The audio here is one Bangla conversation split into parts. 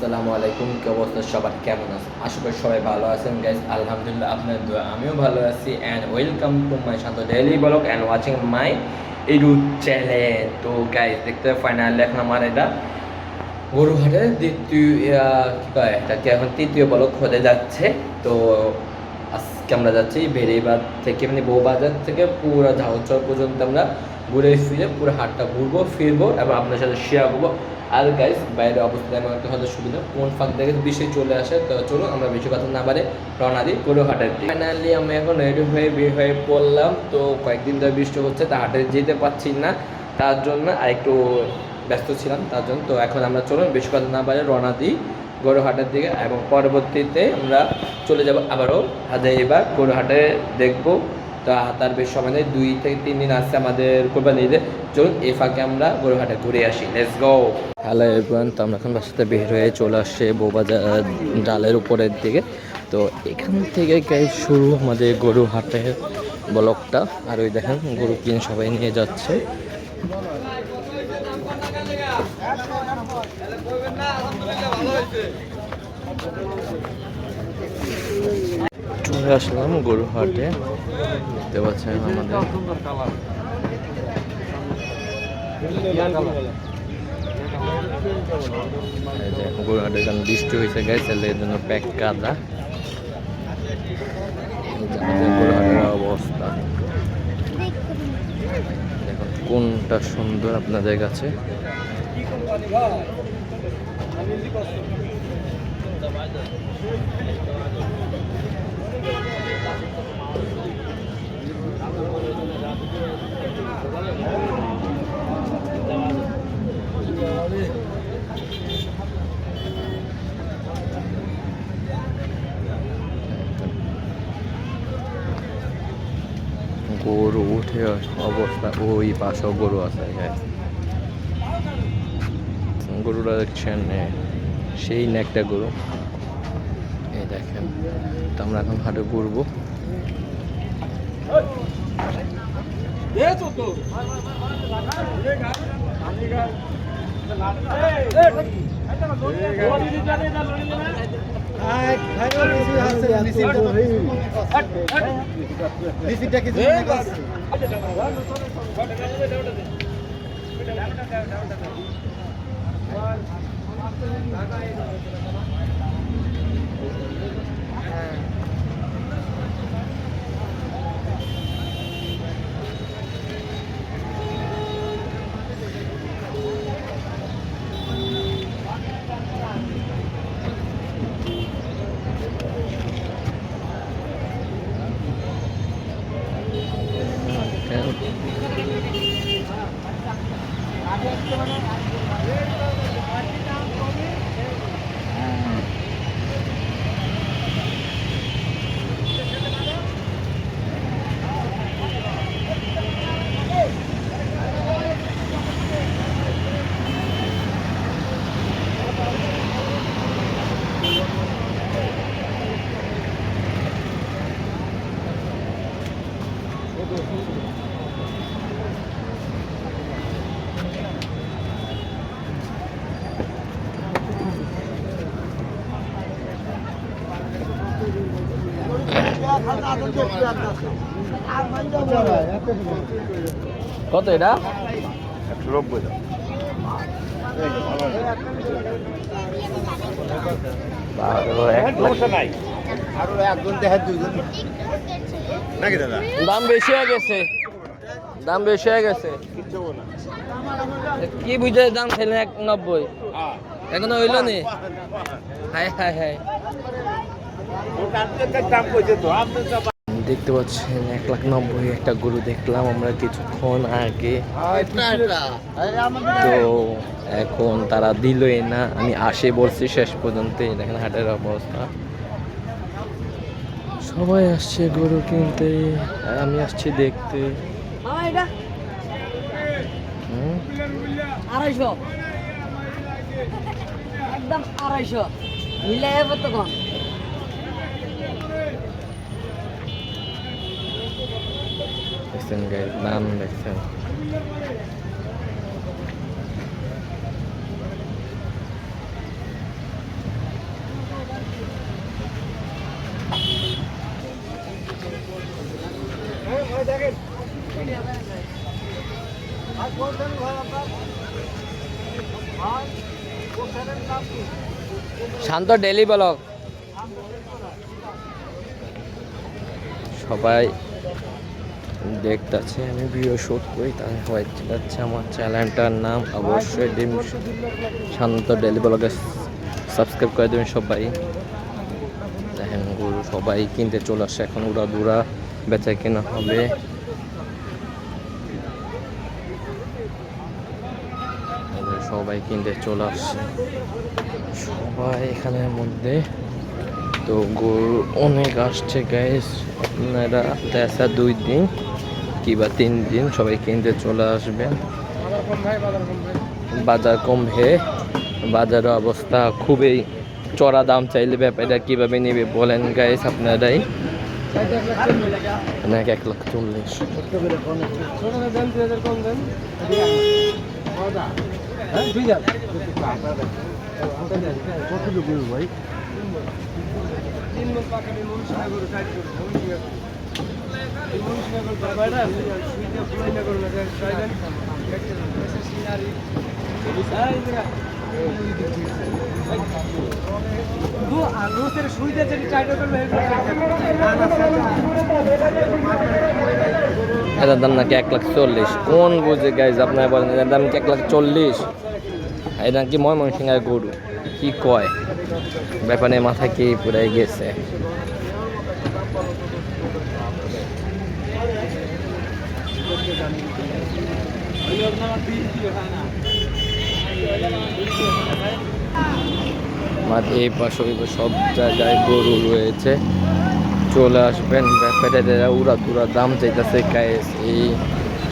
আসসালামু আলাইকুম। কি অবস্থা সবার, কেমন আছেন? আশা করি সবাই ভালো আছেন গাইস। আলহামদুলিল্লাহ, আপনার দোয়া আমিও ভালো আছি। And welcome to my Shanto daily vlog and watching my YouTube channel. তো গাইস, দেখতে ফাইনালি এখন আমার এটা গরুহাটের দ্বিতীয় কি কয় এটাকে এখন তৃতীয় ব্লক হতে যাচ্ছে। তো আজকে আমরা যাচ্ছি বেড়িবাঁধ থেকে, মানে বউবাজার থেকে পুরো ঝাউচর পর্যন্ত আমরা ঘুরে ফিরে পুরো হাটটা ঘুরবো ফিরবো এবং আপনার সাথে শেয়ার করবো। আর গাইস, বাইরে অবস্থা এমন একটা হয়তো সুবিধা কোন ফাঁক থেকে বৃষ্টি চলে আসে। তো চলুন আমরা বেশি কথা না বাড়ে রওনা দিই গরুহাটের দিকে। ফাইনালি আমি এখন রেডি হয়ে বের হয়ে পড়লাম। তো কয়েকদিন ধরে বৃষ্টি হচ্ছে, তা হাটে যেতে পারছি না, তার জন্য আর একটু ব্যস্ত ছিলাম তার জন্য। তো এখন আমরা চলুন বেশি কথা না বাড়ে রওনা দিই গরুহাটের দিকে এবং পরবর্তীতে আমরা চলে যাব আবারও হাজারিবাগ গরুহাটে দেখবো। তো তার বেশ সময় নেই, 2 থেকে 3 দিন আসছে আমাদের কোরবানি ঈদে। চলুন এই ফাঁকে আমরা গরুহাটে ঘুরে আসি। Let's go. হ্যালো এভরিওয়ান, তো আমরা এখন বাসাতে বের হয়ে চলে আসছে বউবাজার ডালের উপরের দিকে। তো এখান থেকে শুরু আমাদের গরুহাটের ব্লকটা। আর ওই দেখেন গরু কিনে সবাই নিয়ে যাচ্ছে। চলে আসলাম গরুহাটে, দেখতে পাচ্ছেন আমাদের গরুহাটে এখানে বৃষ্টি হয়েছে গেছে, এর জন্য প্যাক কাদা। আমাদের গরুহাটের অবস্থা দেখুন কোনটা সুন্দর আপনাদের কাছে। গরু উঠে অবস্থা, ওই পাশেও গরু আছে। গরুটা দেখছেন, সেই একটা গরু, এই দেখেন। তো আমরা এখন হাটে ঘুরবো। কত এটা? 190 দাম বেশি হয়ে গেছে, দাম বেশি হয়ে গেছে। কি বুঝে দাম খেলেন 190? এখনো হইল নি? হাই হাই হাই, দেখতে পাচ্ছেন 1,90,000 একটা গরু দেখলাম আমরা কিছুক্ষণ আগে। তো এখন তারা দিলই না, আমি আসে বলছি শেষ পর্যন্ত। দেখেন হাটের অবস্থা, সবাই আসছে গরু কিনতে, আর আমি আসছি দেখতে। 250 একদম 250 মিলাই কত কম। দেখছেন গাইস, দাম দেখছেন। শান্ত ডেলি ব্লগ। সবাই দেখতেছে আমি ভিডিও শুট করি, তাই হয়েছে যাচ্ছে আমার চ্যানেলটার নাম অবশ্যই ডিম শান্ত ডেলি ব্লগে সাবস্ক্রাইব করে দেবেন সবাই। দেখেন গরু সবাই কিনতে চলে আসছে, এখন উড়া দুরা বেচা কেনা হবে। সবাই কিনতে চলে আসছে সবাই এখানের মধ্যে। তো গরু অনেক আসছে গাইস, আপনারা দেখা 2 দিন কিংবা 3 দিন সবাই কিনতে চলে আসবেন। বাজার কমবে, বাজারের অবস্থা খুবই চড়া দাম, চাইলে ব্যাপারটা কীভাবে নেবে বলেন গাইস আপনারাই। অনেক 1,40,000। ভাই এটার দাম নাকি 1,40,000। কোন বুঝে গাইজ আপনারা বলেন এটার দাম কি 1,40,000? এটা কি ময়মনসিংহের গরু, কি কয় ব্যাপারে মাথা কি পুরাই গেছে। এই পাশে সব জায়গায় গরু রয়েছে, চলে আসবেন। ব্যাপারীরা উড়া তুরা দাম চাইতেছে গাইস। এই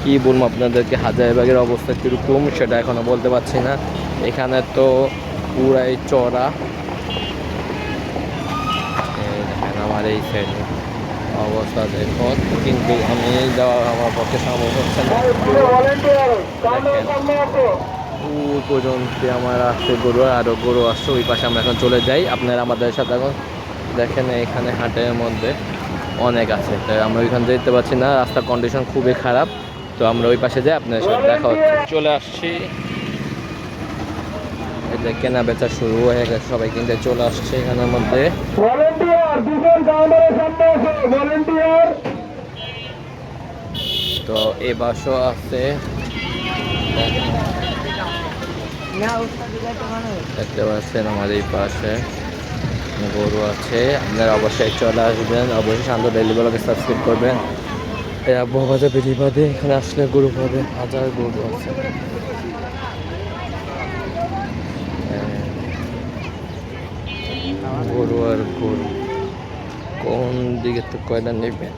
কি বলবো আপনাদেরকে, হাজারবাগের অবস্থা কীরকম সেটা এখনো বলতে পারছি না। এখানে তো পুরাই চড়া। দেখেন আমার এই সাইডে অবস্থা দেখুন, কিন্তু আমি যাওয়া আমার পক্ষে সম্ভব হচ্ছে না। ওই পর্যন্ত আমার আসছে গরু, আরও গরু আসছে ওই পাশে। আমরা এখন চলে যাই, আপনারা আমাদের সাথে এখন দেখেন। এখানে হাটের মধ্যে অনেক আছে, তাই আমরা ওইখানে যেতে পারছি না, রাস্তার কন্ডিশন খুবই খারাপ। তো আমরা ওই পাশে যাই, আপনাদের সাথে দেখা হচ্ছে। চলে আসছি, এই যে কেনা বেচা শুরু হয়ে গেছে, সবাই কিনতে চলে আসছে এখানের মধ্যে। তো এ বাসও আছে, দেখতে পাচ্ছেন আমার এই পাশে গরু আছে। আপনারা অবশ্যই চলে আসবেন, অবশ্যই শান্ত ডেইলি ব্লগে সাবস্ক্রাইব করবেন। এই আবহাওয়া বেরিবাদে এখানে আসলে গরু পাবে, হাজার গরু আছে। গরু আর গরু, কোন দিকে তো কয়টা নেবে।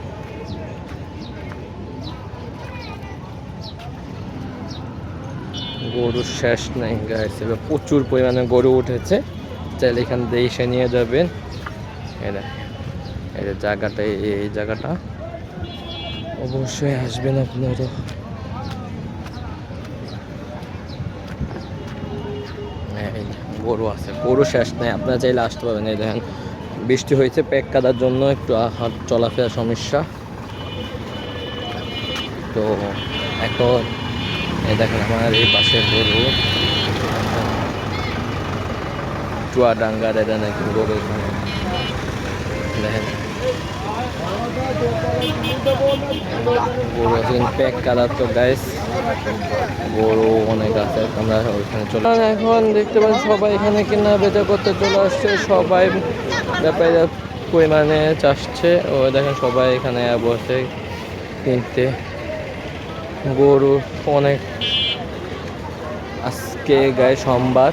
গরুর শেষ নাই গাইস, এবার প্রচুর পরিমাণে গরু উঠেছে, চাইলে এখান দিয়ে এসে নিয়ে যাবেন। এই জায়গাটা, এই জায়গাটা অবশ্যই আসবেন আপনারা। গরু আছে, গরু শেষ নাই, আপনারা চাইলে আসতে পারবেন। এই দেখেন বৃষ্টি হয়েছে, প্যাক কাদার জন্য একটু হাট চলাফেরার সমস্যা। তো এখন এই দেখেন আমার এই পাশে গরু, চুয়াডাঙ্গার এটা নাকি গরু। এখানে দেখেন গরু আছে, প্যাক কাদার। তো গাইস গরু অনেক আছে, আমরা ওইখানে চলে। এখন দেখতে পাচ্ছি সবাই এখানে কেনা বেচা করতে চলে আসছে, সবাই ব্যাপারীরা পরিমাণে চাষছে। ও দেখেন সবাই এখানে বসে কিনতে গরু অনেক। আজকে গায়ে সোমবার,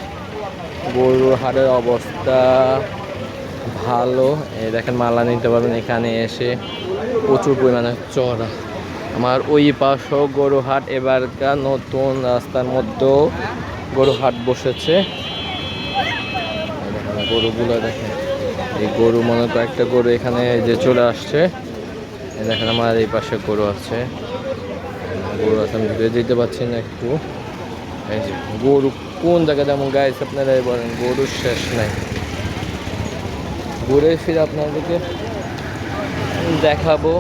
গরুর হাটের অবস্থা ভালো। এই দেখেন মালা নিতে পারবেন এখানে এসে, প্রচুর পরিমাণে চড়া। আমার ওই পাশেও গরু হাট, এবারকার নতুন রাস্তার মধ্যেও গরু হাট বসেছে। দেখেন গরুগুলো দেখেন, এই গরু মনে তো একটা গরু এখানে যে চলে আসছে। দেখেন আমার এই পাশে গরু আছে, গরু আছে, আমি ঘুরে যেতে পারছি না একটু। এই যে গরু কোন জায়গায় যেমন গাইস আপনারাই বলেন, গরুর শেষ নাই। ঘুরে ফিরে আপনাদেরকে দেখাবো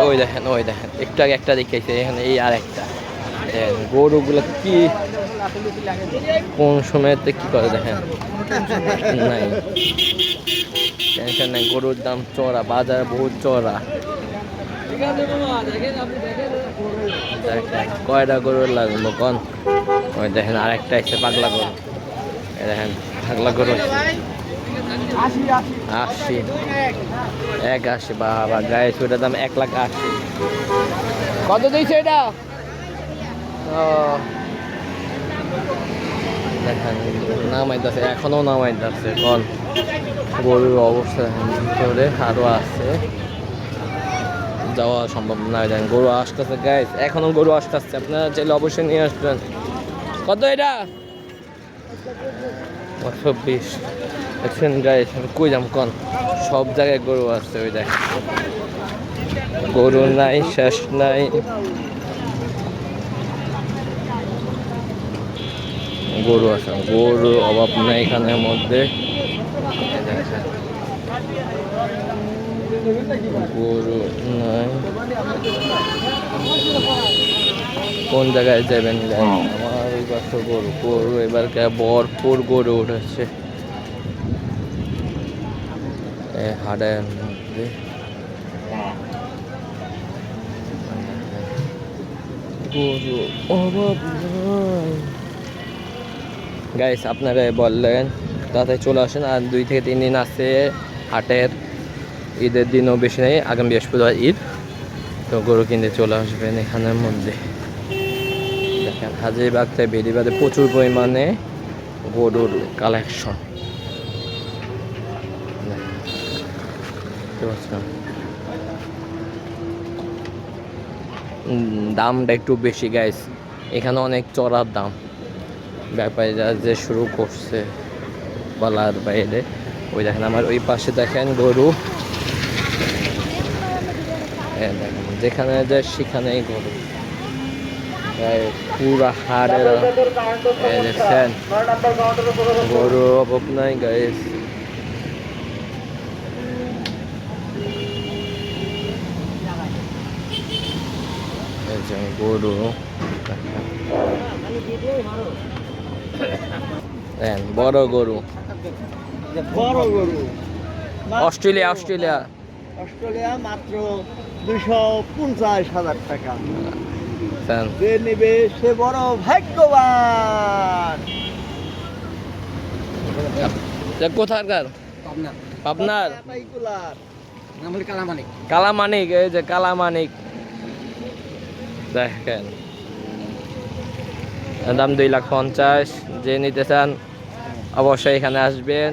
ওই দেখেন একটু আগে একটা দেখাইছে, এখানে এই আর একটা গরুগুলো কি কোন সময়তে কি করে দেখেন, নাই টেনশন নাই। গরুর দাম চড়া, বাজার বহুত চড়া। দেখেন কয়টা গরু লাগলো কন, ওই দেখেন আরেকটা এসে পাগলা গরু, এই দেখেন পাগলা গরু 80, 81 বাবা গায়ে, ওটার দাম 1,80,000। কত দিয়েছে এটা? ও দেখেন নামাইতেছে, এখনো নামাইতেছে। কন গরুর অবস্থা ভিতরে আরো আছে, যাওয়া সম্ভব না। দেখেন গরু আসতেছে গাইস, এখনো গরু আসতেছে, আপনারা চাইলে অবশ্যই নিয়ে আসবেন। কত এটা? 20 দেখছেন গাইস, আমি কই যাম কন, সব জায়গায় গরু আছে। ওই দেখ গরু নাই, শেষ নাই। গরু আছে, গরুর অভাব নাই এখানের মধ্যে। গরু নাই, কোন জায়গায় যাবেন? আমার ওই পাশে গরু, গরু এবার ভরপুর গরু উঠেছে হাটের মধ্যে। গরু অভাব নাই গাইস, আপনারা বললেন তাতে চলে আসেন। আর 2 থেকে 3 দিন আছে হাটের, ঈদের দিনও বেশি নেই, আগামী বৃহস্পতিবার ঈদ, তো গরু কিনতে চলে আসবেন এখানের মধ্যে। দেখেন হাজিবাগ থেকে বেরিবাদে প্রচুর পরিমাণে গরুর কালেকশন। দামটা একটু বেশি গাইস, এখানে অনেক চড়ার দাম। ব্যাপারীরা যে শুরু করছে বলার বাইরে। ওই দেখেন আমার ওই পাশে দেখেন গরু, দেখেন যেখানে যায় সেখানেই গরু, পুরা হাড়ের দেখছেন, গরু অভাব নাই গাইস। গরু বড় গরু, বড় গরু অস্ট্রেলিয়া অস্ট্রেলিয়া মাত্র 250,000 টাকা। যে নেবে সে বড় ভাগ্যবান। কোথাকার? পাবনার কালামানিক। কালামানিক, এই যে কালামানিক দেখেন, দাম 2,50,000। যে নিতে চান অবশ্যই এখানে আসবেন।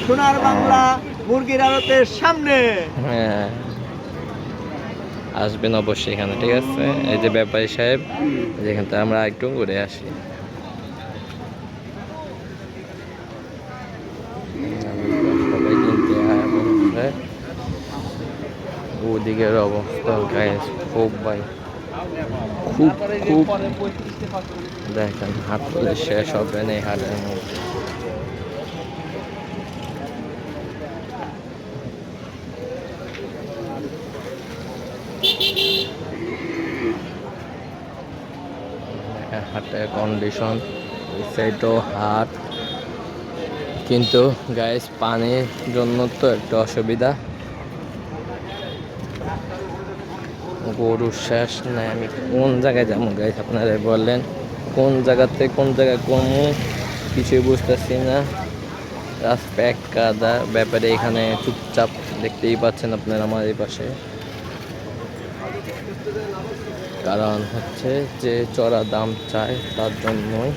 সোনার বাংলা মুরগির আড়তের সামনে। হ্যাঁ আসবেন অবশ্যই এখানে, ঠিক আছে? এই যে ব্যাপারী সাহেব, যেখান থেকে আমরা একটু ঘুরে আসি। সবাই কিনতে আসে। ওদিকের অবস্থা গাইস খুব ভাই, খুব দেখেন হাট শেষ হবে না এই হাটের মধ্যে। হাটের কন্ডিশন, এই সাইডও হাট, কিন্তু গাইস পানির জন্য তো একটু অসুবিধা। গরু শেষ নাই, আমি কোন জায়গায় যাবো গাইস, আপনারা বললেন কোন জায়গাতে কোন জায়গায় কমু কিছুই বুঝতেছি না। রাস্তা এক কাদা, ব্যাপারে এখানে চুপচাপ দেখতেই পাচ্ছেন আপনারা আমার এই পাশে, কারণ হচ্ছে যে চড়া দাম চায় তার জন্যই।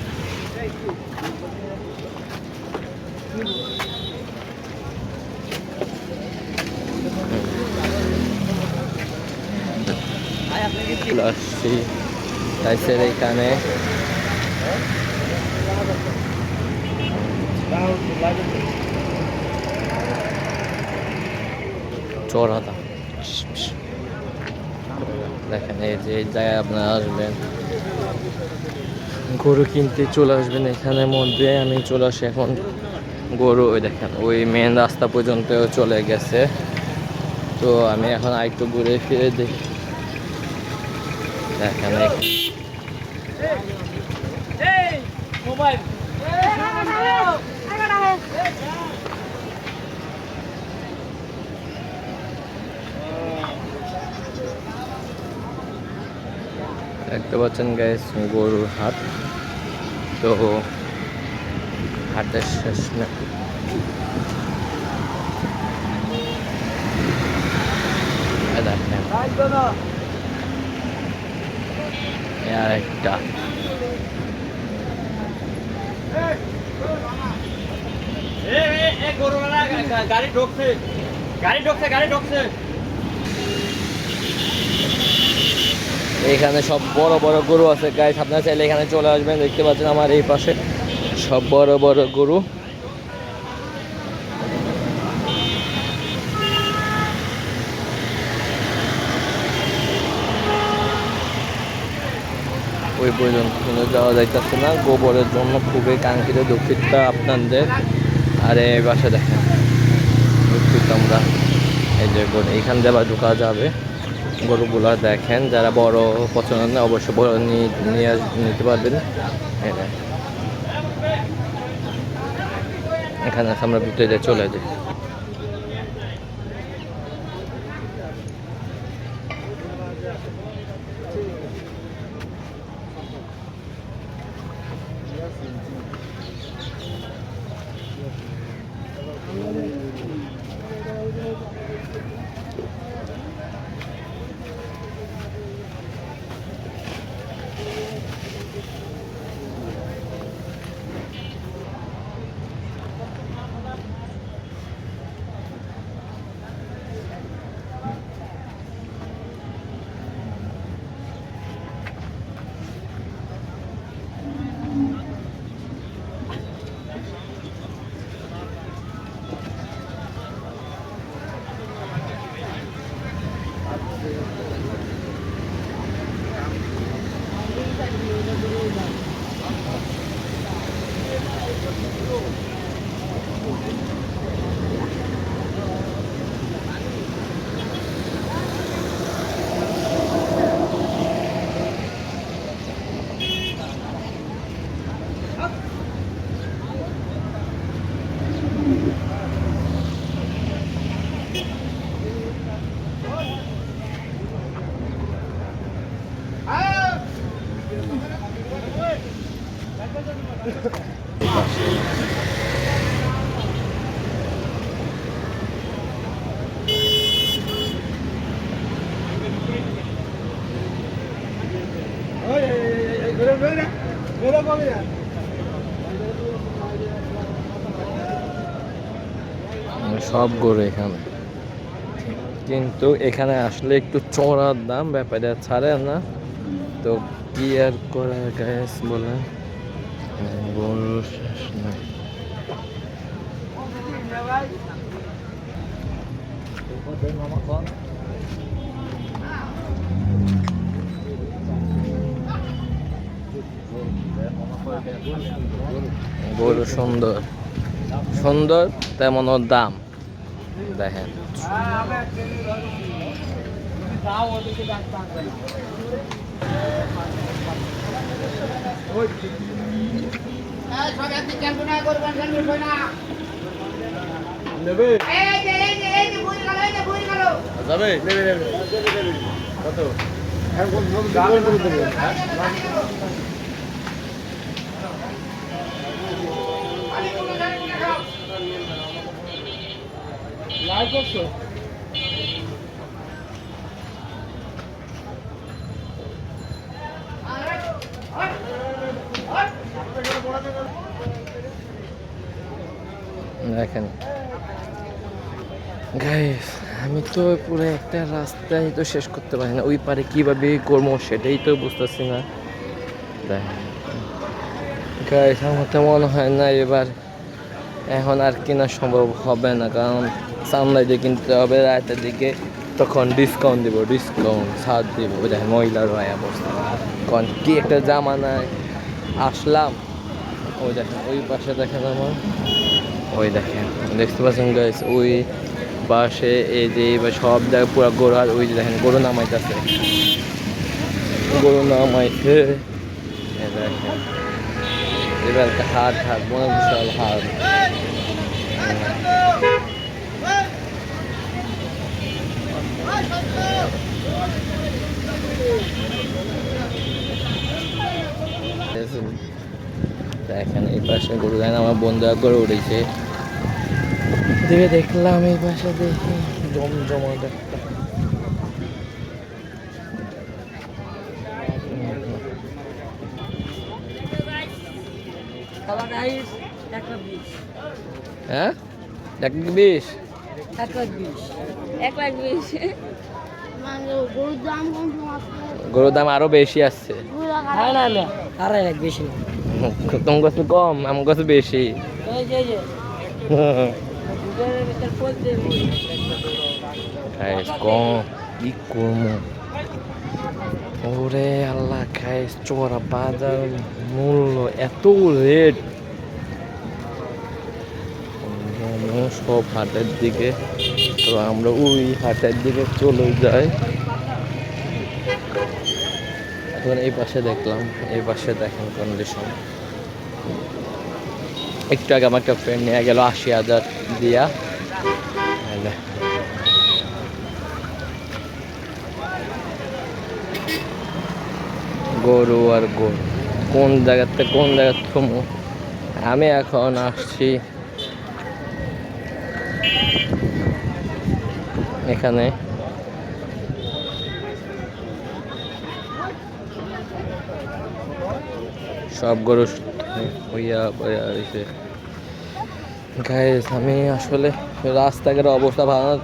আসছি টাইসের এখানে, চড়া দাম দেখেন। এই যে এই জায়গায় আপনারা আসবেন, গরু কিনতে চলে আসবেন এখানের মধ্যে। আমি চলে আসি এখন গরু ওই দেখেন ওই মেন রাস্তা পর্যন্ত চলে গেছে। তো আমি এখন আরেকটু ঘুরে ফিরে দেখি, দেখেন দেখতে পাচ্ছেন গাইস গরুর হাট। তো হাটের শেষ না, দেখেন আর একটা গাড়ি ঢুকছে। এখানে সব বড় বড় গরু আছে গাইস, আপনারা চাইলে এখানে চলে আসবেন। দেখতে পাচ্ছেন আমার এই পাশে সব বড় বড় গরু। ওই পর্যন্ত যাওয়া যাইতেছে না, গোবরের জন্য খুবই কাঙ্ক্ষিত দুঃখিত আপনাদের। আর এই পাশে দেখেন দুঃখিত আমরা, এই যে গরু এখান দিয়ে আবার ঢোকা যাবে। গরুগুলা দেখেন, যারা বড় পছন্দ না অবশ্যই বড় নিয়ে নিতে পারবেন। এখানে আমরা ভিতরে চলে যাই। সব গরু এখানে, কিন্তু এখানে আসলে একটু চড়ার দাম, ব্যাপারটা ছাড়ে না। তো কি আর করা গ্যাস বলে গরু শেষ নাই। গরু সুন্দর সুন্দর, তেমন ওর দাম দেখেন। কত লাইভ করছো? দেখেন গাইস, আমি তো পুরো একটা রাস্তায় তো শেষ করতে পারি না, ওই পারে কীভাবে করবো সেটাই তো বুঝতেছি না। দেখেন গাইস, আমার তো মনে হয় না এবার এখন আর কেনা সম্ভব হবে না, কারণ সানলাইটে কিনতে হবে রাতের দিকে, তখন ডিসকাউন্ট দিব, ডিসকাউন্ট ছাড় দিব। দেখেন মহিলার হয় অবস্থা, কারণ কি একটা জামানায় আসলাম। ওই দেখেন ওই পাশে দেখেন আমার ওই দেখেন, দেখতে পাচ্ছেন গাইস, ওই পাশে এই যে বা সব জায়গায় পুরো গরু, আর ওই যে দেখেন গরু নামাইতেছে, গরু নামাইছে। এই দেখেন এবার একটা হাট মনে বিশাল হাট। দেখেন এই পাশে গরু গান আমার বন্ধু করে উঠেছে, দেখে দেখলাম এই পাশে দেখি জমজমাট একটা। হ্যাঁ 1,20,000 গরুর দাম আরো বেশি আসছে। বেশি তোমার কাছে কম, আমার কাছে বেশি। কম কি করবো, ওরে আল্লাহ খাইস চোরা বাজার মূল্য এত রেট। সব হাটের দিকে, তো আমরা ওই হাটের দিকে চলে যাই। এখন এই পাশে দেখলাম, এই পাশে দেখেন কন্ডিশন। একটু আগে আমার একটা ফ্রেন্ড নিয়ে গেল 80,000 দিয়া। গরু আর গরু, কোন জায়গাতে কোন জায়গার থমু। আমি এখন আসছি এখানে, সব গরু হইয়া বইয়া রয়েছে। গাইস আমি আসলে রাস্তাঘাটের অবস্থা ভালো না,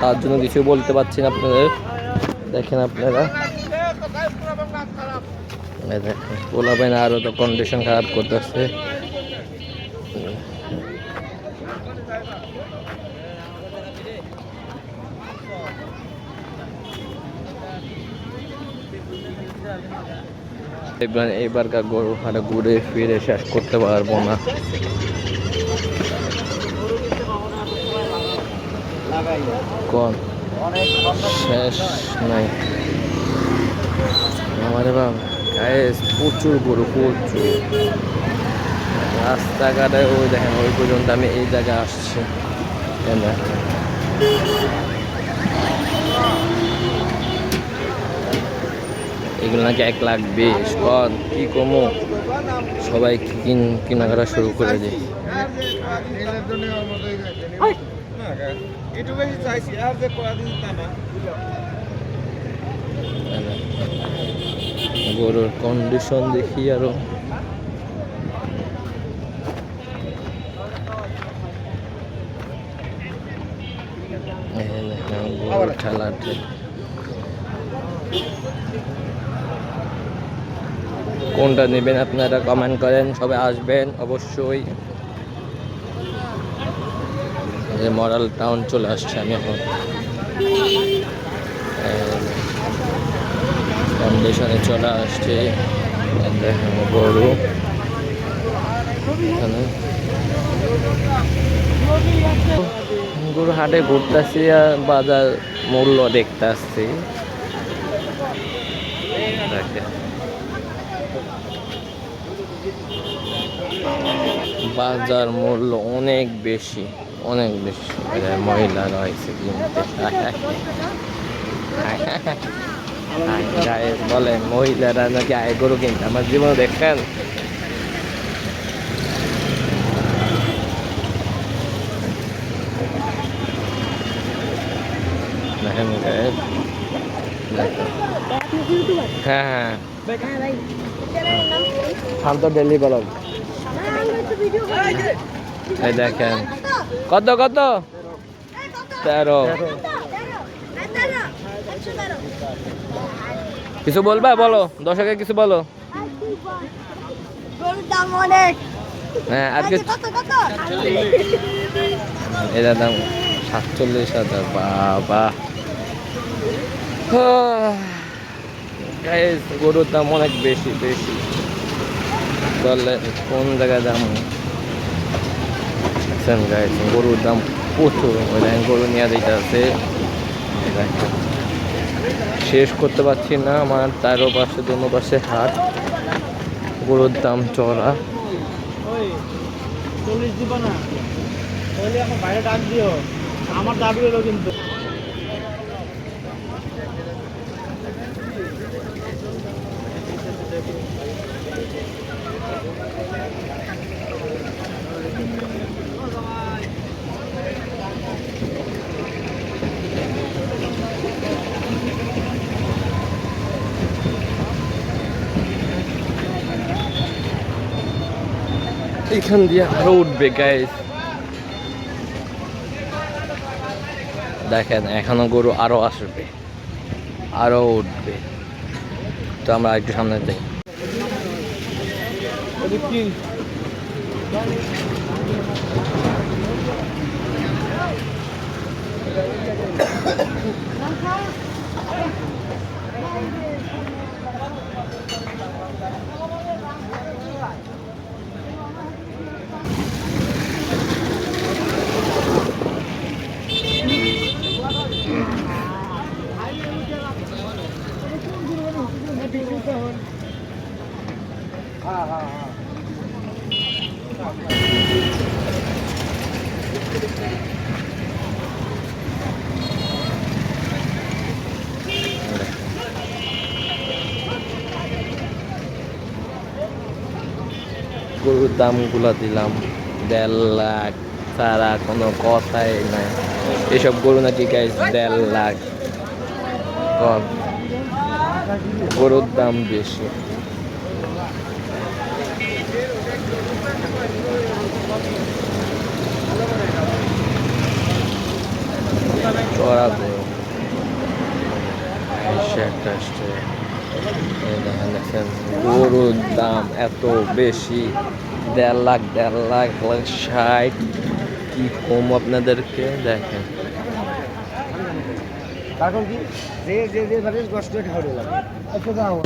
তার জন্য কিছু বলতে পারছি না আপনাদের। দেখেন আপনারা, বলাবেন আরো তো কন্ডিশন খারাপ করতেছে। এবারকার গরু হাটে ঘুরে ফিরে শেষ করতে পারবো না। কোন শেষ নাই আমারে বাবা, প্রচুর গরু, প্রচুর। রাস্তাঘাটে ওই দেখেন ওই পর্যন্ত আমি এই জায়গায় আসছি। এগুলো নাকি 1,20,000 কন কি কমো, সবাই কেনাকাটা শুরু করে দিই। গরুর কন্ডিশন দেখি আরো। গরুর ঠেলাঠে কোনটা নেবেন আপনারা কমেন্ট করেন, সবাই আসবেন অবশ্যই। মডেল টাউন চলে আসছে আমি এখন, কন্ডিশনে চলে আসছে। দেখেন গরু এখানে, গরু হাটে ঘুরতেছি আর বাজার মূল্য দেখতে আসছি। বাজার মূল্য অনেক বেশি, অনেক বেশি। মহিলারা হয়েছে কিনতে, বলে মহিলারা নাকি আয় গরু কিনতে, আমার জীবনে দেখেন। হ্যাঁ হ্যাঁ শান্ত ডেলি ব্লগ। এই দেখেন কত কত 13। কিছু বলবা বলো, দর্শকে কিছু বলো। হ্যাঁ আর কিছু, এটার দাম 47,000। বাবা গরুর দাম অনেক বেশি বেশি, বললে কোন জায়গায় দাম। দেখছেন গাইস গরুর দাম প্রচুর, গরু নিয়ে দিতে আছে, শেষ করতে পারছি না। আমার তারও পাশে দোনো পাশে হাট, গরুর দাম চড়া। 40 দিব না, তাহলে আমার বাইরে ডাক দিও, আমার দাবি হলো কিন্তু। এখান দিয়ে আরো উঠবে গাইস, দেখেন এখনো গরু আরো আসবে, আরো উঠবে। তো আমরা একটু সামনে যাই। গরুর দামগুলো দিলাম 1.5 লাখ ছাড়া কোনো কথাই নাই। এসব গরু নাকি গাইস 1.5 লাখ কম, গরুর দাম বেশি। চড়া গরু দেখেন গরুর দাম এত বেশি, 1.5 লাখ 1.5 লাখ 1.60। কি কম আপনাদেরকে দেখেন। এখন কি যে যে যে ভাবে কষ্ট ঠাউরে লাগে আচ্ছা দাও।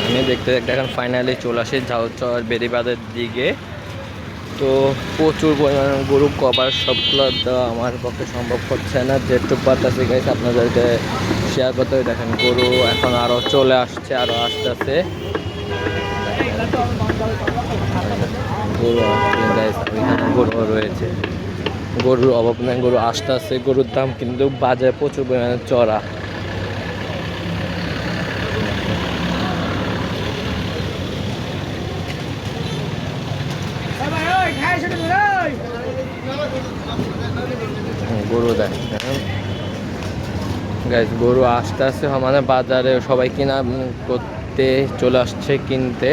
আমি দেখতে দেখতে এখন ফাইনালি চলে আসি ঝাউচর বেড়িবাঁধের দিকে। তো প্রচুর পরিমাণে গরু কভার সবগুলো দেওয়া আমার পক্ষে সম্ভব হচ্ছে না, যেটুকু পারতেছি গাইস আপনাদেরকে শেয়ার করতে। দেখেন গরু এখন আরও চলে আসছে, আরও আসতেছে গরু আসছে গাইস, এখানে গরু রয়েছে, গরুর অভাব নেই, গরু আসতেছে। গরুর দাম কিন্তু বাজারে প্রচুর পরিমাণে চড়া। গরু দেখেন গাইস, গরু আসতে আসতে মানে বাজারে সবাই কিনা করতে চলে আসছে কিনতে।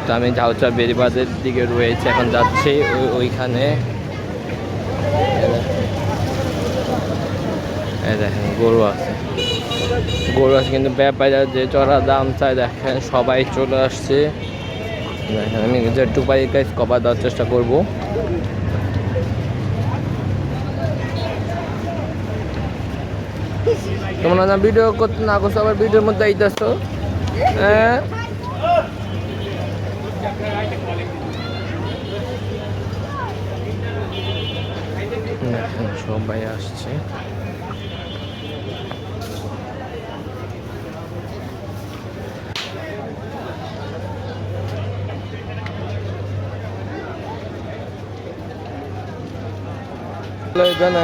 তো আমি ঝাউচর বেড়িবাঁধের দিকে রয়েছে, এখন যাচ্ছি ওইখানে। দেখেন গরু আছে, গরু আছে কিন্তু ব্যাপারীরা যে চড়া দাম চাই দেখেন সবাই চলে আসছে। দেখেন আমি যেটুকু পাই গাইস কভার দেওয়ার চেষ্টা করবো। তোমরা না ভিডিও করতে না করছো, আবার ভিডিওর মধ্যে আইতেছো। হ্যাঁ সবাই আসছে।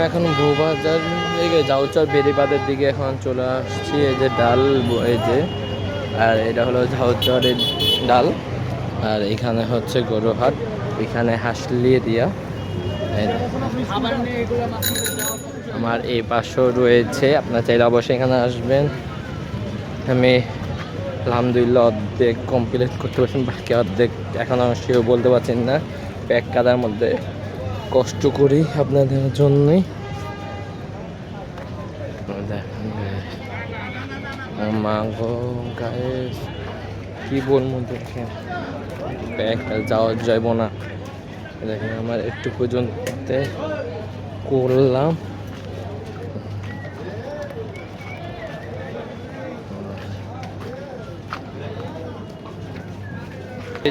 এখন বউবাজার দিকে ঝাউচর বেড়িবাঁধের দিকে এখন চলে আসছি। এই যে ডাল, এই যে, আর এটা হলো ঝাউচরের ডাল, আর এখানে হচ্ছে গরুহাট, এখানে হাসলিয়ে দিয়া। আমার এই পাশেও রয়েছে, আপনার চাইলে অবশ্যই এখানে আসবেন। আমি আলহামদুলিল্লাহ অর্ধেক কমপ্লিট করতে পারছেন, বাকি অর্ধেক এখন সেও বলতে পারছেন না। প্যাক কাদার মধ্যে কষ্ট করি আপনাদের জন্যই। মা গো গায়ে কি বলবো, দেখেন প্যাক যাওয়া যাব না। দেখেন আমার একটু পর্যন্ত করলাম।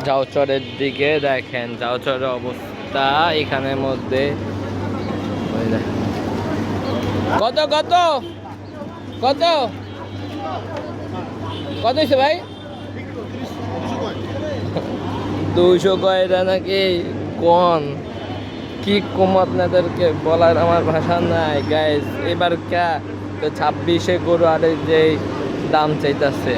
ঝাউচরের দিকে দেখেন, ঝাউচরের অবস্থা এখানের মধ্যে। ওই দেখেন। কত কত কত কত হয়েছে ভাই? 200 কয়টা নাকি কোন কি কম আপনাদেরকে বলার আমার ভাষা নাই গাইস। এবার কা তো 26-এ গরু আর যে দাম চাইতেছে।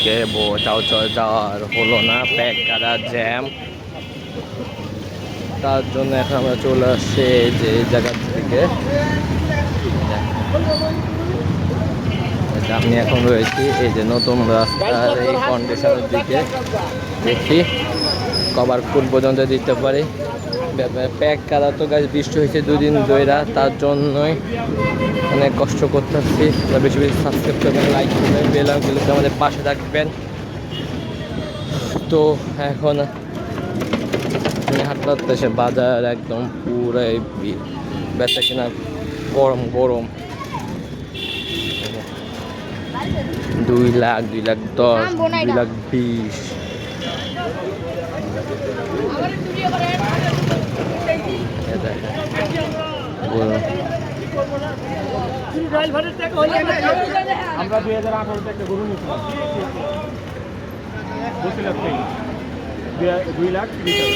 কে ঝাউচর যাওয়ার হলো না, প্যাক কাটা জ্যাম, তার জন্য এখন আমরা চলে আসছি এই যে এই জায়গার থেকে। আমি এখন রয়েছি এই যে নতুন রাস্তার এই কন্ডিশনের দিকে, দেখি কভার কোন পর্যন্ত দিতে পারি। প্যাক কাদা তো গাছ বৃষ্টি হয়েছে 2 দিন ধরে, তার জন্যই অনেক কষ্ট করতেছি। বেশি বেশি সাবস্ক্রাইব করবেন, লাইক করবেন, বেল আইকনগুলোতে আমাদের পাশে থাকবেন। তো এখন হাঁটতে হাঁটতে সে বাজার একদম পুরাই বেচা কিনা গরম গরম। 2 লাখ 2 লাখ 10 2 লাখ 20। আমরা 2018-তে একটা গরু নিয়েছিলাম 2 লাখ 30,000।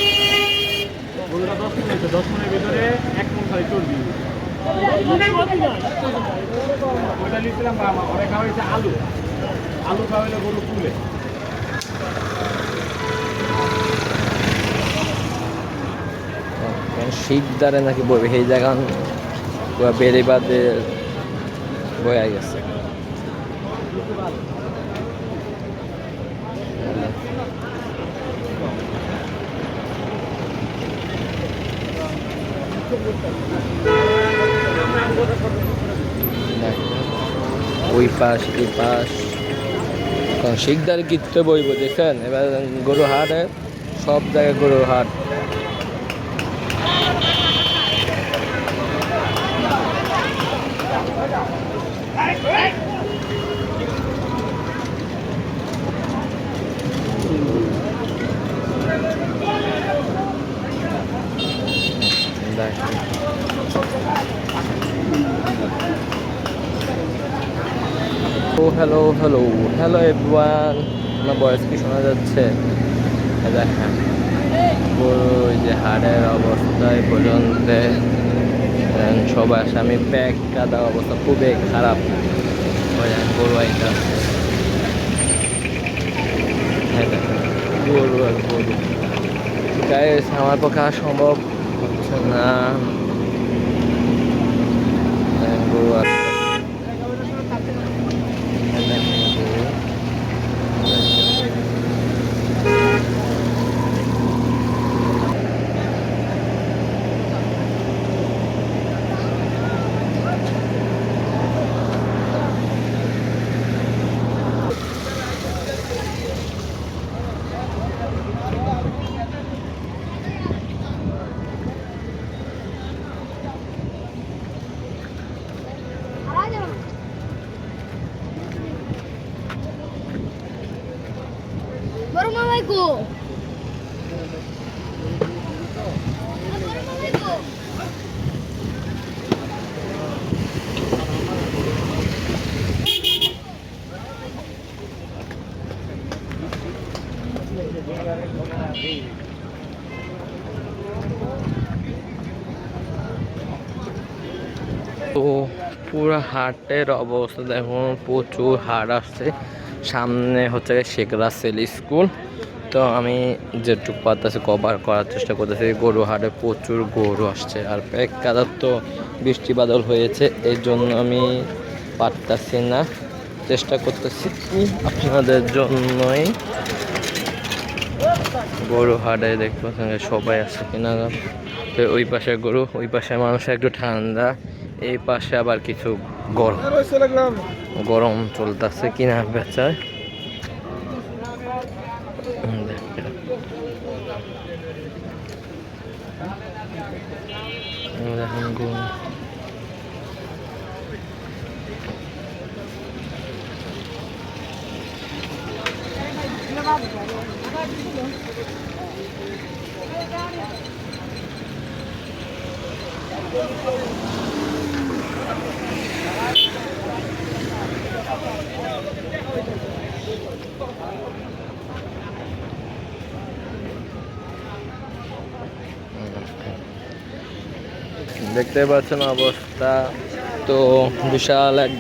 গরুটা 10 মন হয়েছে, 10 মনের ভিতরে 1 মন খালি চর্বি। ওইটা নিয়েছিলাম অনেক খাওয়া হয়েছে আলু, আলু খাওয়াইলে গরু ফুলে। শীতদারে নাকি বইবে সেই জায়গা বেড়ে বাদে বয়ে গেছে। ওই পাশ এই পাশ কারণ শিকদারে কিনতে বইব দেখেন। এবার গরু হাটে সব জায়গায় গরু হাট। হ্যালো হ্যালো হ্যালো এভরিওয়ান, আমার ভয়েস কি শোনা যাচ্ছে? দেখেন ওই যে হাড়ের অবস্থা এই পর্যন্ত সবাই আসে। আমি প্যাক কাদা অবস্থা খুবই খারাপ। গরু আইটা গরু আর গরু গাইস, আমার পক্ষে আর সম্ভব হচ্ছে না। গরু আর Baru mamaiku. তো পুরো হাটের অবস্থা দেখুন, প্রচুর হাট আসছে। সামনে হচ্ছে শেখ রাসেল স্কুল। তো আমি যেটুকু পারতেছি কভার করার চেষ্টা করতেছি। গরু হাটে প্রচুর গরু আসছে, আর প্যাক কাদার তো বৃষ্টি বাদল হয়েছে, এই জন্য আমি পারতেছি না। চেষ্টা করতেছি আপনাদের জন্যই। গরু হাটে দেখতে পাচ্ছেন সবাই আছে কিনা। তো ওই পাশে গরু, ওই পাশে মানুষ একটু ঠান্ডা, এই পাশে আবার কিছু গরম গরম চলতেছে কিনা বেচায়। দেখুন দেখতে পাচ্ছেন অবস্থা। তো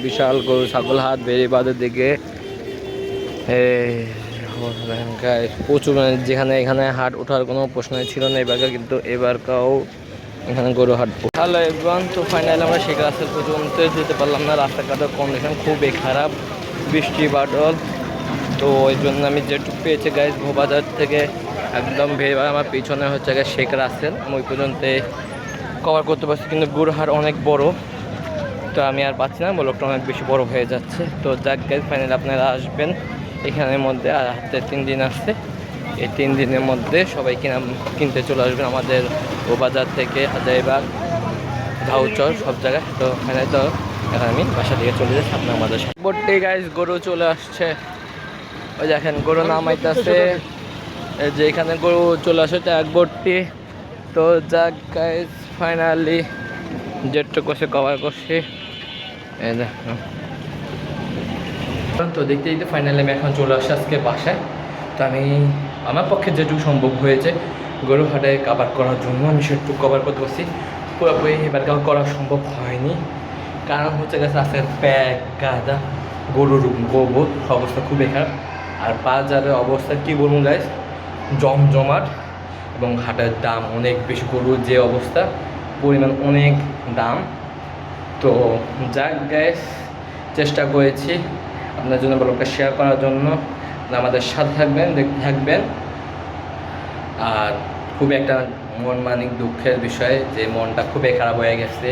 বিশাল গরু ছাগল হাট বেড়িবাঁধের দিকে প্রচুর, মানে যেখানে এখানে হাট ওঠার কোনো প্রশ্নই ছিল না এবারকার, কিন্তু এবারকাও এখানে গরু হাট। হ্যালো এভরিওয়ান, তো ফাইনালি আমরা শেখ রাসেল পর্যন্ত যেতে পারলাম না, রাস্তাঘাটের কন্ডিশন খুবই খারাপ, বৃষ্টি বাদল। তো ওই জন্য আমি যেটুকু পেয়েছি গাইজ ভোবাজার থেকে একদম ভেবে আমার পিছনে হচ্ছে গিয়ে শেখ রাসেল, আমি ওই পর্যন্ত কভার করতে পারছি, কিন্তু গরুর হাট অনেক বড়, তো আমি আর পাচ্ছি না, ব্লকটা অনেক বেশি বড় হয়ে যাচ্ছে। তো যাক গাইজ ফাইনালি আপনারা আসবেন এখানের মধ্যে, আর হাতে 3 দিন আসছে, এই 3 দিনের মধ্যে সবাই কিনতে চলে আসবেন আমাদের ও বাজার থেকে, হাজারিবাগ, ঝাউচর সব জায়গায়। তো এখানে তো এখন আমি বাসা থেকে চলে যাচ্ছি, আপনার আমাদের সাথে গাইজ গরু চলে আসছে, ওই দেখেন গরু নামাইতেছে, যে এখানে গরু চলে আসে এক ভর্তি। তো যাক গাইজ ফাইনালি যেটুকু করছে কভার করছি, এই দেখো। তো দেখতে দেখতে ফাইনালি আমি এখন চলে আসছি আজকে বাসায়। তো আমি আমার পক্ষে যেটুকু সম্ভব হয়েছে গরু হাটে কভার করার জন্য আমি সেটুকু কভার করতে পারছি, পুরোপুরি এবার করা সম্ভব হয়নি, কারণ হচ্ছে গেছে আজকের প্যাক গাদা গরুর গোবর অবস্থা খুবই খারাপ। আর বাজারের অবস্থা কী বলুন গাইজ, জমজমাট, এবং হাটের দাম অনেক বেশি, গরুর যে অবস্থা পরিমাণ অনেক দাম। তো যাক গাইজ চেষ্টা করেছি আপনার জন্য ব্লগটা শেয়ার করার জন্য, আমাদের সাথে থাকবেন, দেখতে থাকবেন। আর খুবই একটা মনমানিক দুঃখের বিষয় যে মনটা খুবই খারাপ হয়ে গেছে,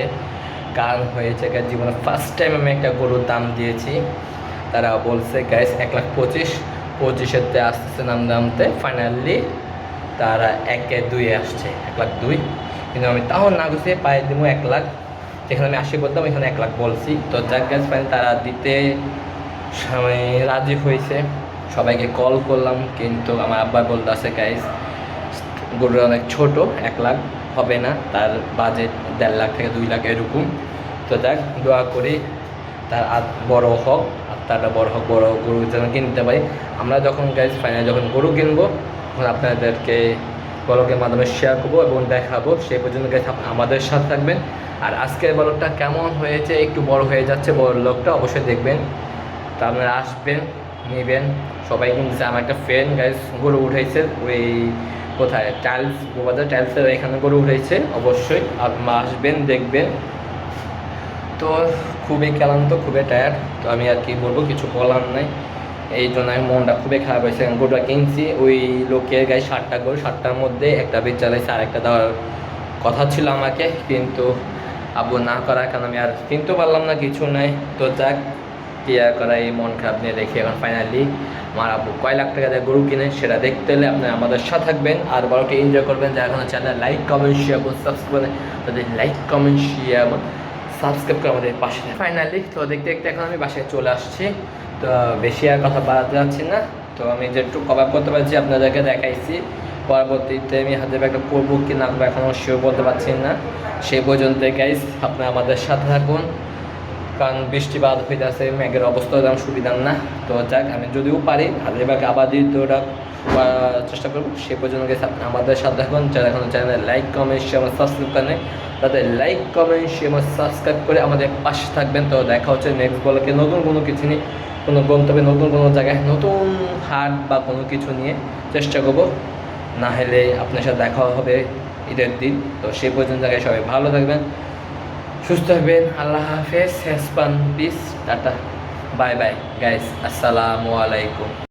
কারণ হয়েছে জীবনে ফার্স্ট টাইম আমি একটা গরুর দাম দিয়েছি, তারা বলছে গ্যাস 1,25,25-এতে আসতেছে নামতে, ফাইনালি তারা 1-2 আসছে, 1,02,000, কিন্তু আমি তাও না গুছিয়ে পায়ে দিব 1 লাখ, যেখানে আমি 80 বলতাম এখানে 1 লাখ বলছি। তো যাক গ্যাস ফাইনালি তারা দিতে রাজি হয়েছে, সবাইকে কল করলাম, কিন্তু আমার আব্বা বলতে আছে গাইস গরুটা অনেক ছোট, 1 লাখ হবে না, তার বাজেট 1.5 লাখ থেকে 2 লাখ এরকম। তো যাক দোয়া করি তার বড় হোক, আর তারটা বড় হোক, বড় গরু যেন কিনতে পারি। আমরা যখন গাইস ফাইনালি যখন গরু কিনবো তখন আপনাদেরকে ব্লগের মাধ্যমে শেয়ার করবো এবং দেখাবো, সেই পর্যন্ত গাইস আমাদের সাথে থাকবেন। আর আজকের ব্লগটা কেমন হয়েছে, একটু বড় হয়ে যাচ্ছে ব্লগটা, অবশ্যই দেখবেন। তো আপনারা আসবেন, নেবেন, সবাই কিনছে। আমার একটা ফ্রেন্ড গাইস গরু উঠেছে ওই কোথায় টাইলস, গোবাজার টাইলসের এখানে গরু উঠেছে, অবশ্যই আপনারা আসবেন, দেখবেন। তো খুবই ক্লান্ত, খুবই টায়ার্ড, তো আমি আর কি বলবো, কিছু বলার নাই, এই জন্য আমি মনটা খুবই খারাপ হয়েছে। গরুটা কিনছি ওই লোকের গায়ে 60টা গরু, 60টার মধ্যে একটা বেচ চালাইছে, আর একটা দেওয়ার কথা ছিল আমাকে, কিন্তু আব্বু না করার কারণ আমি আর কিনতে পারলাম না, কিছু নাই। তো যাক কি আর করা, এই মন খারাপ নিয়ে দেখি এখন ফাইনালি আমার আব্বু কয় লাখ টাকা দিয়ে গরু কিনে সেটা দেখতে হলে আপনি আমাদের সাথে থাকবেন, আর বড়কে এনজয় করবেন। যারা এখন চ্যানেল লাইক কমেন্ট শেয়ার এবং সাবস্ক্রাইব করেন তাদের লাইক কমেন্ট শেয়ার এবং সাবস্ক্রাইব করে আমাদের পাশে ফাইনালি। তো দেখতে দেখতে এখন আমি বাসায় চলে আসছি, তো বেশি আর কথা বাড়াতে যাচ্ছি না। তো আমি যেটুকু কভার করতে পারছি আপনাদেরকে দেখাইছি, পরবর্তীতে আমি হাতে একটা করবো কি না করবো এখনও সেও বলতে পারছি না, সেই পর্যন্ত গাইস আপনারা আমাদের সাথে থাকুন, কারণ বৃষ্টি বাদ হইতে আছে, মেঘের অবস্থা তেমন সুবিধা না। তো যাক আমি যদিও পারি হাজারিবাগে আবার দিতে ওটা চেষ্টা করবো, সে পর্যন্ত গেছে আমাদের সাথে থাকুন। যারা এখন চ্যানেলে লাইক কমেন্ট শেয়ার এবং সাবস্ক্রাইব করেন তাদের লাইক কমেন্ট শেয়ার এবং সাবস্ক্রাইব করে আমাদের পাশে থাকবেন। তো দেখা হচ্ছে নেক্সট ব্লগে নতুন কোনো কিছু নিয়ে, কোনো গন্তব্যে, নতুন কোনো জায়গায়, নতুন হাট বা কোনো কিছু নিয়ে চেষ্টা করবো, না হলে আপনার সাথে দেখা হবে ঈদের দিন। তো সেই পর্যন্ত জায়গায় সবাই ভালো থাকবেন, সুস্থ থাকবেন, আল্লাহ হাফেজ, হেসপান peace, tata, bye bye guys, আসসালামু আলাইকুম।